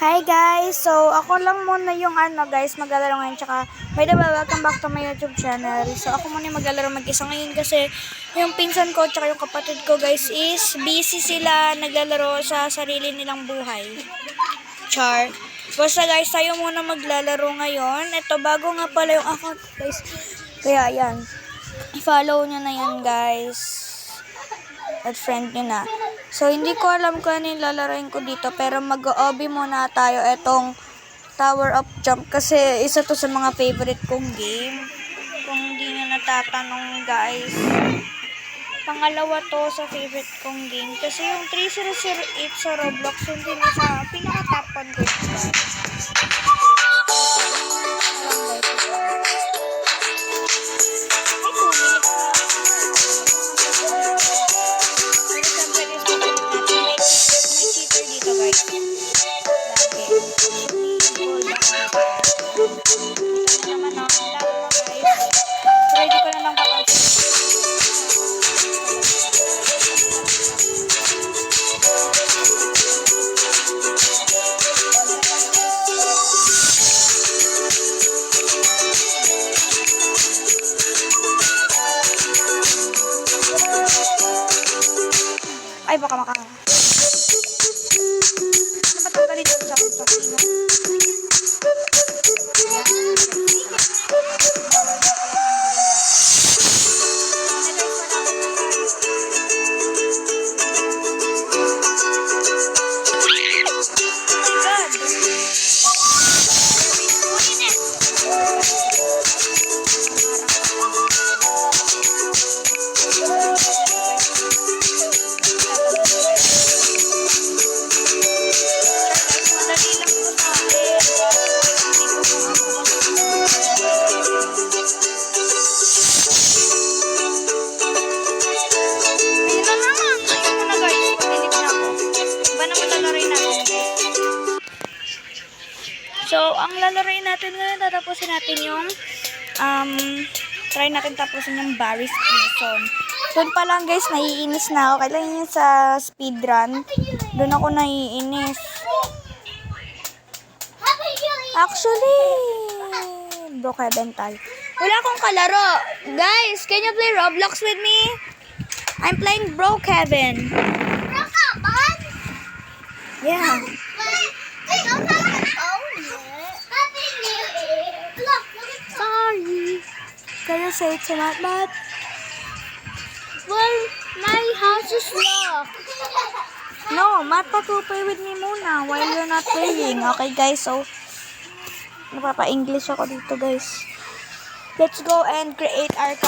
Hi guys! So, ako lang muna yung guys, maglalaro ngayon. Tsaka, by the way, welcome back to my YouTube channel. So, ako muna yung maglalaro mag-isa ngayon kasi yung pinsan ko tsaka yung kapatid ko guys is busy sila naglalaro sa sarili nilang buhay. Char. Basta guys, tayo muna maglalaro ngayon. Ito, bago nga pala yung account guys. Kaya yan. I-follow nyo na yan guys. At friend nyo na. So, hindi ko alam kung ano yung lalaroin ko dito. Pero mag-OB muna tayo itong Tower of Jump. Kasi isa to sa mga favorite kong game. Kung hindi nyo natatanong guys. Pangalawa to sa favorite kong game. Kasi yung 3008 sa Roblox, hindi na sa pinaka-top 1 ko. Ay, baka maka. Napatanggalin dito sa sino. So, ang lalaroin natin ngayon, tatapusin natin yung, try natin tapusin yung Barry's Prison. Doon pa lang guys, naiinis na ako. Kailan yun sa speedrun, doon ako naiinis. Actually, Brookhaven tayo. Wala akong kalaro. Guys, can you play Roblox with me? I'm playing Brookhaven. Brookhaven? Yeah. Sorry. Can you say it's not bad? Well, my house is locked. No, Mata, to play with me muna while you're not playing. Okay guys, so napapa-English ako dito guys. Let's go and create our